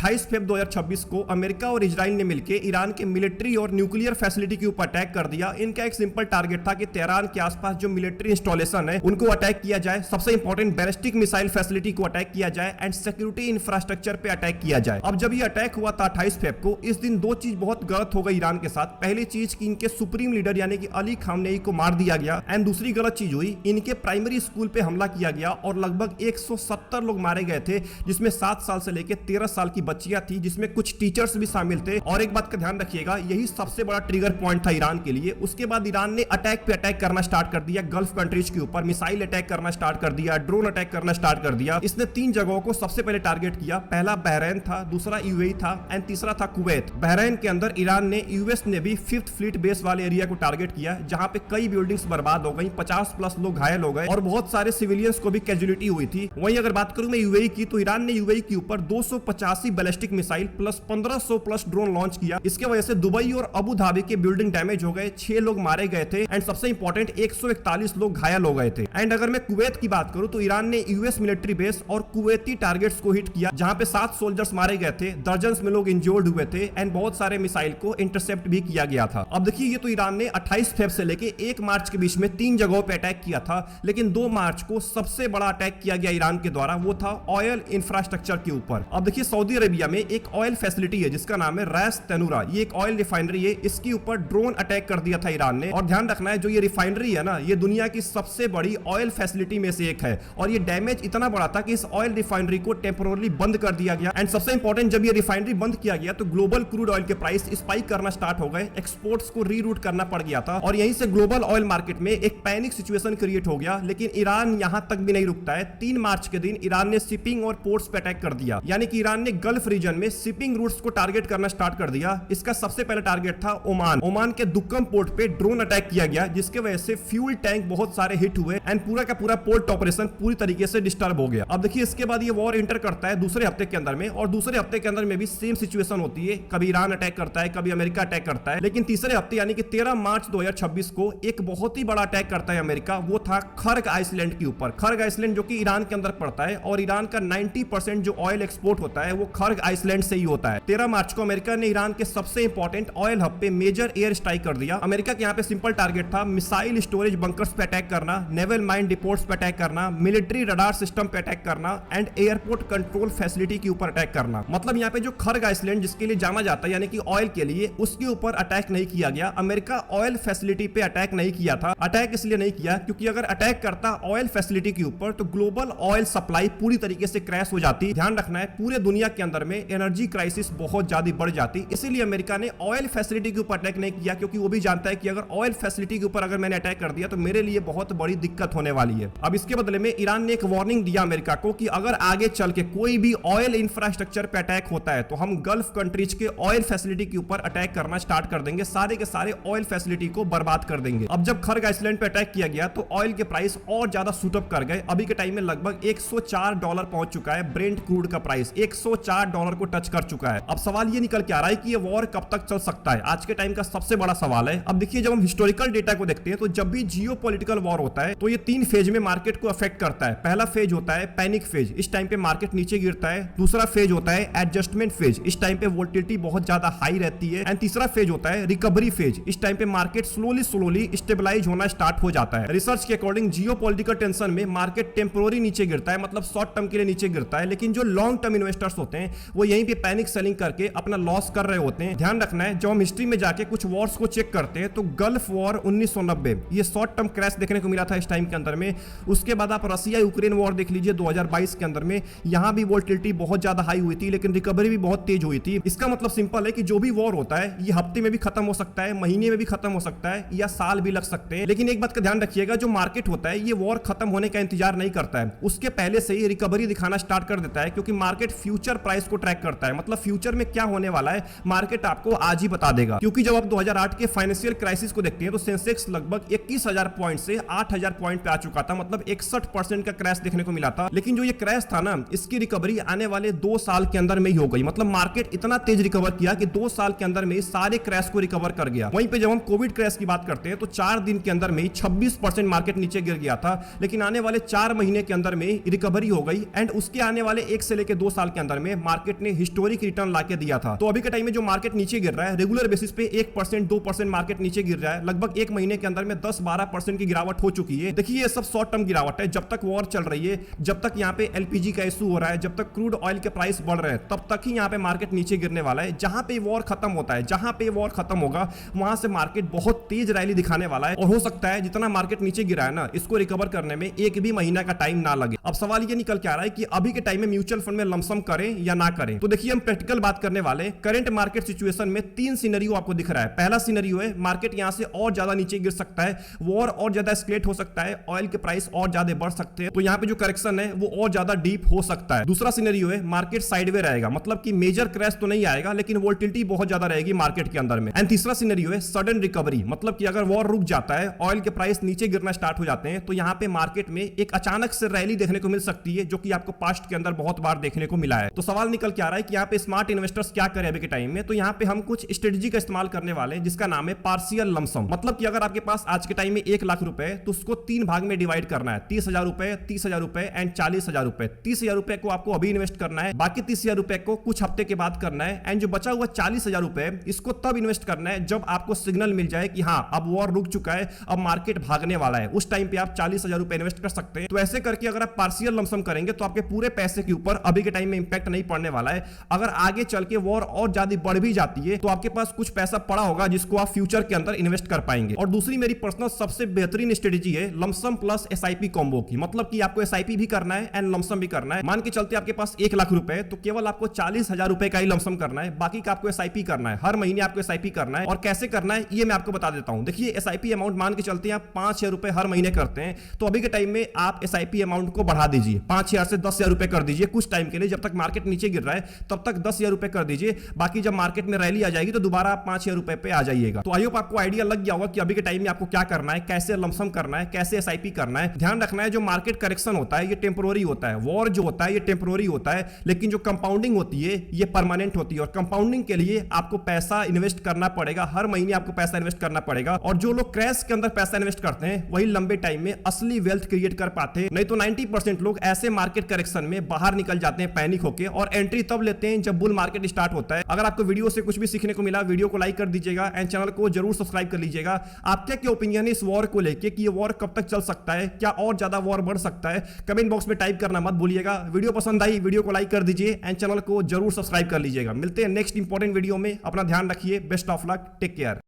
28 फरवरी 2026 को अमेरिका और इजराइल ने मिलकर ईरान के मिलिट्री और न्यूक्लियर फैसिलिटी के ऊपर अटैक कर दिया। इनका एक सिंपल टारगेट था कि तेहरान के आसपास जो मिलिट्री इंस्टॉलेशन है उनको अटैक किया जाए, सबसे इंपॉर्टेंट बैलिस्टिक मिसाइल फैसिलिटी को अटैक किया जाए एंड सिक्योरिटी इंफ्रास्ट्रक्चर पे अटैक किया जाए। अब जब ये अटैक हुआ था 28 फरवरी को, इस दिन दो चीज बहुत गलत हो गई ईरान के साथ। पहली चीज कि इनके सुप्रीम लीडर यानी कि अली खामनेई को मार दिया गया एंड दूसरी गलत चीज हुई, इनके प्राइमरी स्कूल पे हमला किया गया और लगभग 170 लोग मारे गए थे, जिसमें 7 साल से लेकर 13 साल की बच्चियां थी, जिसमें कुछ टीचर्स भी शामिल थे। और एक बात का ध्यान रखिएगा, यही सबसे बड़ा ट्रिगर पॉइंट था ईरान के लिए। उसके बाद ईरान ने अटैक पे अटैक करना स्टार्ट कर दिया, गल्फ कंट्रीज के ऊपर मिसाइल अटैक करना स्टार्ट कर दिया, ड्रोन अटैक करना स्टार्ट कर दिया। इसने 3 जगहों को सबसे पहले टारगेट किया। पहला बहरीन था, दूसरा यूएई था एंड तीसरा था कुवैत। बहरीन के अंदर ईरान ने यूएस ने भी 5th फ्लीट बेस वाले एरिया को टारगेट किया, जहां पे कई बिल्डिंग्स बर्बाद हो गई, 50+ लोग घायल हो गए और बहुत सारे सिविलियंस को भी कैजुअलिटी हुई थी। वहीं अगर बात करूं मैं यूएई की, तो ईरान ने यूएई के ऊपर 285 ballistic missile plus 1500+ drone launch किया। इसके वजह से दुबई और अबू धाबी के बिल्डिंग डैमेज हो गए, 6 लोग मारे गए थे एंड सबसे इंपॉर्टेंट 141 लोग घायल हो गए थे। एंड अगर मैं कुवैत की बात करूं, तो ईरान ने यूएस मिलिट्री बेस और कुवैती टारगेट्स को हिट किया, जहां पे 7 सोल्जर्स मारे गए थे, दर्जन्स में लोग इंजर्ड हुए थे एंड बहुत सारे मिसाइल को इंटरसेप्ट भी किया गया था। अब देखिए, ये तो ईरान ने 28 फरवरी से लेके 1 मार्च के बीच में 3 जगहों पे अटैक किया था, लेकिन 2 मार्च को सबसे बड़ा अटैक किया गया ईरान के द्वारा, वो था ऑयल इंफ्रास्ट्रक्चर के ऊपर। अब देखिए, सऊदी अरेबिया में एक ऑयल फैसिलिटी है जिसका नाम है रैस तैनूरा। ये एक ऑयल रिफाइनरी है, इसके ऊपर ड्रोन अटैक कर दिया था ईरान ने। और ध्यान रखना है, जो ये रिफाइनरी है ना, ये दुनिया की सबसे बड़ी ऑयल फैसिलिटी में से एक है और ये डैमेज इतना बड़ा था कि इस ऑयल रिफाइनरी को टेम्पोरली बंद कर दिया गया। एंड सबसे इंपॉर्टेंट, जब ये रिफाइनरी बंद किया गया तो ग्लोबल क्रूड ऑयल के प्राइस स्पाइक करना स्टार्ट हो गए, एक्सपोर्ट्स को रीरूट करना पड़ गया था और यहीं से ग्लोबल ऑयल मार्केट में एक पैनिक सिचुएशन क्रिएट हो गया। लेकिन ईरान यहां तक भी नहीं रुकता है। 3 मार्च के दिन ईरान ने शिपिंग और पोर्ट्स पे अटैक कर दिया, यानी कि ईरान ने गल्फ रीजन में शिपिंग रूट्स को टारगेट करना स्टार्ट कर दिया। इसका सबसे पहला टारगेट था ओमान। ओमान के दुक्कम पोर्ट पे ड्रोन अटैक किया गया, जिसके वजह से फ्यूल टैंक बहुत सारे हिट हुए एंड पूरा का पूरा पोर्ट ऑपरेशन पूरी तरीके से डिस्टर्ब हो गया। अब देखिए, इसके बाद ये वॉर एंटर करता है दूसरे हफ्ते के अंदर में, और दूसरे हफ्ते के अंदर में भी सेम सिचुएशन होती है। कभी ईरान अटैक करता है, कभी अमेरिका अटैक करता है। लेकिन तीसरे हफ्ते यानी कि 13 मार्च 2026 को एक बहुत ही बड़ा अटैक करता है अमेरिका। वो था खर्ग आइसलैंड के ऊपर। खर्ग आइसलैंड जो कि ईरान के अंदर पड़ता है और ईरान का 90% जो ऑयल एक्सपोर्ट होता है वो खर्ग आइसलैंड से ही होता है। 13 मार्च को अमेरिका ने ईरान के सबसे इंपॉर्टेंट ऑयल हब पे मेजर एयर स्ट्राइक कर दिया। अमेरिका के यहाँ पे सिंपल टारगेट था मिसाइल स्टोरेज बंकर्स पे अटैक करना, नेवल माइन डिपोट्स पे अटैक करना, मिलिट्री रडार सिस्टम पे अटैक करना एंड एयरपोर्ट कंट्रोल फैसिलिटी के ऊपर अटैक करना। मतलब यहाँ पे जो खर्ग आइसलैंड जिसके लिए जाना जाता है यानी कि ऑयल के लिए, उसके ऊपर अटैक नहीं किया गया। अमेरिका ऑयल फैसिलिटी पे अटैक नहीं किया था। अटैक इसलिए नहीं किया क्योंकि अगर अटैक करता ऑयल फैसिलिटी के ऊपर तो ग्लोबल ऑयल सप्लाई पूरी तरीके से क्रैश हो जाती। ध्यान रखना है, पूरे दुनिया के अंदर में एनर्जी क्राइसिस बहुत ज्यादा बढ़ जाती। इसीलिए अमेरिका ने ऑयल फैसिलिटी के ऊपर अटैक नहीं किया, क्योंकि वो भी जानता है कि अगर ऑयल फैसिलिटी के ऊपर अगर मैंने अटैक कर दिया तो मेरे लिए बहुत बड़ी दिक्कत होने वाली है। अब इसके बदले में ईरान ने एक वार्निंग दिया अमेरिका को कि अगर आगे चल के कोई भी ऑयल इंफ्रास्ट्रक्चर पे अटैक होता है तो हम गल्फ कंट्रीज के ऑयल फैसिलिटी के ऊपर अटैक करना स्टार्ट कर देंगे, सारे के सारे ऑयल फैसिलिटी को बर्बाद कर देंगे। अब जब खर्ग आइसलैंड पे अटैक किया गया तो ऑयल के प्राइस और ज्यादा शूट अप कर गए। अभी के टाइम में लगभग $104 पहुंच चुका है। ब्रेंट क्रूड का प्राइस $104 को टच कर चुका है। अब सवाल ये निकल के आ रहा है कि ये वॉर कब तक चल सकता है, आज के टाइम का सबसे बड़ा सवाल है। अब देखिए, जब हम हिस्टोरिकल डेटा को देखते हैं तो जब भी जियोपॉलिटिकल वॉर होता है तो ये 3 फेज में मार्केट को अफेक्ट करता है। पहला फेज होता है पैनिक फेज, इस टाइम पे मार्केट नीचे गिरता है। दूसरा फेज होता है एडजस्टमेंट फेज, इस टाइम पे वोलेटिलिटी बहुत ज्यादा हाई रहती है। एंड तीसरा फेज होता है रिकवरी फेज, इस टाइम पे मार्केट स्लोली स्टेबलाइज होना स्टार्ट हो जाता है। रिसर्च के अकॉर्डिंग जियोपॉलिटिकल टेंशन में मार्केट टेम्पोररी नीचे गिरता है, मतलब शॉर्ट टर्म के लिए नीचे गिरता है, लेकिन जो लॉन्ग टर्म इन्वेस्टर्स होते हैं वो यहीं पे पैनिक सेलिंग करके अपना लॉस कर रहे होते हैं। ध्यान रखना है, जब हम हिस्ट्री में जाके कुछ वॉर्स को चेक करते हैं तो गल्फ वॉर 1990 ये शॉर्ट टर्म क्रैश देखने को मिला था इस टाइम के अंदर में। उसके बाद आप रसिया यूक्रेन वॉर देख लीजिए 2022 के अंदर में, यहां भी वोलेटिलिटी बहुत ज्यादा हाई हुई थी लेकिन रिकवरी भी बहुत तेज हुई थी। इसका मतलब सिंपल है कि जो भी वॉर होता है ये हफ्ते में भी खत्म हो सकता है, महीने में भी खत्म हो सकता है या साल भी लग सकते हैं। लेकिन एक बात का ध्यान रखिएगा, जो मार्केट होता है ये वॉर खत्म होने का इंतजार नहीं करता है, उसके पहले से ही रिकवरी दिखाना स्टार्ट कर देता है, क्योंकि मार्केट फ्यूचर प्राइस को ट्रैक करता है। मतलब फ्यूचर में क्या होने वाला है मार्केट आपको आज ही बता देगा। क्योंकि जब आप 2008 के फाइनेंशियल क्राइसिस को देखते हैं तो सेंसेक्स लगभग 21,000 पॉइंट से 8,000 पॉइंट पे आ चुका था, मतलब 61% का क्रैश देखने को मिला था। लेकिन जो ये क्रैश था ना, इसकी रिकवरी आने वाले 2 साल के अंदर में ही हो गई। मतलब मार्केट इतना तेज रिकवर किया कि 2 साल के अंदर में सारे क्रैश को रिकवर कर गया। वहीं पे जब हम कोविड क्रैश की बात करते हैं तो 4 दिन के अंदर में 26% मार्केट नीचे गिर गया था, लेकिन आने वाले 4 महीने के अंदर में रिकवरी हो गई। एंड उसके आने वाले 1 से लेकर 2 साल के अंदर में मार्केट ने हिस्टोरिक रिटर्न लाके दिया था। तो अभी के टाइम में जो मार्केट नीचे गिर रहा है, रेगुलर बेसिस पे 1% 2% मार्केट नीचे गिर रहा है, लगभग एक महीने के अंदर में 10-12% की गिरावट हो चुकी है। देखिए ये सब शॉर्ट टर्म गिरावट है। जब तक वॉर चल रही है, जब तक यहाँ पे एलपीजी का इशू हो रहा है, जब तक क्रूड ऑयल के प्राइस बढ़ रहे हैं, तब तक ही यहाँ पे मार्केट नीचे गिरने वाला है। जहां पे वॉर खत्म होता है, जहां पे वॉर खत्म होगा, वहां से मार्केट बहुत तेज रैली दिखाने वाला है और हो सकता है जितना मार्केट नीचे गिरा है ना, इसको रिकवर करने में एक भी महीना का टाइम ना लगे। अब सवाल ये निकल के आ रहा है कि अभी के टाइम में म्यूचुअल फंड में लमसम करें या ना करें। तो देखिए हम प्रैक्टिकल बात करने वाले। करंट मार्केट सिचुएशन में 3 सिनेरियो आपको दिख रहा है। पहला सिनेरियो है मार्केट यहां से और ज्यादा नीचे गिर सकता है, वॉर और ज्यादा एस्केलेट हो सकता है, ऑयल के प्राइस और ज्यादा बढ़ सकते हैं, तो यहां पे जो करेक्शन है वो और ज्यादा डीप हो सकता है। दूसरा सिनेरियो है मार्केट साइडवे रहेगा, मतलब कि मेजर क्रैश तो नहीं आएगा लेकिन वोलेटिलिटी बहुत ज्यादा रहेगी मार्केट के अंदर में। एंड तीसरा सिनेरियो है सडन रिकवरी, मतलब कि अगर वॉर रुक जाता है, ऑयल के प्राइस नीचे गिरना स्टार्ट हो जाते हैं, तो यहां पे मार्केट में एक अचानक से रैली देखने को मिल सकती है, जो कि आपको पास्ट के अंदर बहुत बार देखने को मिला है। तो सवाल निकल के आ रहा है कि यहाँ पे स्मार्ट इन्वेस्टर्स क्या करें अभी के टाइम में। तो यहाँ पे हम कुछ स्ट्रेटजी का इस्तेमाल करने वाले हैं जिसका नाम है पार्शियल लमसम। मतलब कि अगर आपके पास आज के टाइम में 1 लाख रुपए, तो उसको 3 भाग में डिवाइड करना है। 30,000 रुपए, 30,000 रुपए एंड 40,000 रुपए। 30,000 रुपए को आपको अभी इन्वेस्ट करना है, बाकी 30,000 रुपए को कुछ हफ्ते के बाद करना है। एंड जो बचा हुआ 40,000 रुपए, इसको तब इन्वेस्ट करना है जब आपको सिग्नल मिल जाए कि हाँ अब वॉर रुक चुका है, अब मार्केट भागने वाला है। उस टाइम पे आप 40,000 रुपए इन्वेस्ट कर सकते हैं। तो ऐसे करके अगर आप पार्शियल लमसम करेंगे तो आपके पूरे पैसे के ऊपर अभी के टाइम में इंपैक्ट नहीं पड़ने वाला है। अगर आगे चल के वॉर और ज्यादा बढ़ भी जाती है तो आपके पास कुछ पैसा पड़ा होगा जिसको आप फ्यूचर के अंदर इन्वेस्ट कर पाएंगे। और दूसरी मेरी पर्सनल सबसे बेहतरीन स्ट्रेटजी है लमसम प्लस एसआईपी कॉम्बो की। मतलब कि आपको एसआईपी भी करना है एंड लमसम भी करना है। मान के चलते आपके पास 1 लाख रुपए, तो केवल आपको 40,000 रुपए का ही लमसम करना है, बाकी का आपको एसआईपी करना है। हर महीने आपको एसआईपी करना है। और कैसे करना है ये मैं आपको बता देता हूं। देखिए एसआईपी अमाउंट मान के चलते हैं आप 5,000 रुपए हर महीने करते हैं, तो अभी के टाइम में आप एसआईपी अमाउंट को बढ़ा दीजिए, 5,000 से 10,000 रुपए कर दीजिए कुछ टाइम के लिए। जब तक मार्केट नीचे गिर रहा है तब तक 10,000 रुपए कर दीजिए, बाकी जब मार्केट में रैली आ जाएगी तो दोबारा आप 5,000 रुपए पे आ जाइएगा। तो आई होप आपको आइडिया लग गया होगा कि अभी के टाइम में आपको क्या करना है, कैसे लमसम करना है, कैसे एसआईपी करना है। ध्यान रखना है जो मार्केट करेक्शन होता है ये टेम्पोररी होता है, वॉर जो होता है ये टेम्पोररी होता है, लेकिन जो कंपाउंडिंग होती है ये परमानेंट होती है। और कंपाउंडिंग के लिए आपको पैसा इन्वेस्ट करना पड़ेगा, हर महीने आपको पैसा इन्वेस्ट करना पड़ेगा। और जो लोग क्रैश के अंदर पैसा इन्वेस्ट करते हैं वही लंबे टाइम में असली वेल्थ क्रिएट कर पाते हैं। नहीं तो 90% लोग ऐसे मार्केट करेक्शन में बाहर निकल जाते हैं पैनिक होकर, और एंट्री तब लेते हैं जब बुल मार्केट स्टार्ट होता है। अगर आपको वीडियो से कुछ भी सीखने को मिला, वीडियो को लाइक कर दीजिएगा एंड चैनल को जरूर सब्सक्राइब कर लीजिएगा। आपका क्या ओपिनियन है इस वॉर को लेके कि ये वॉर कब तक चल सकता है, क्या और ज्यादा वॉर बढ़ सकता है? कमेंट बॉक्स में टाइप करना मत भूलिएगा। वीडियो पसंद आई वीडियो को लाइक कर दीजिए एंड चैनल को जरूर सब्सक्राइब कर लीजिएगा। मिलते हैं नेक्स्ट इंपॉर्टेंट वीडियो में। अपना ध्यान रखिए। Best of luck, take care.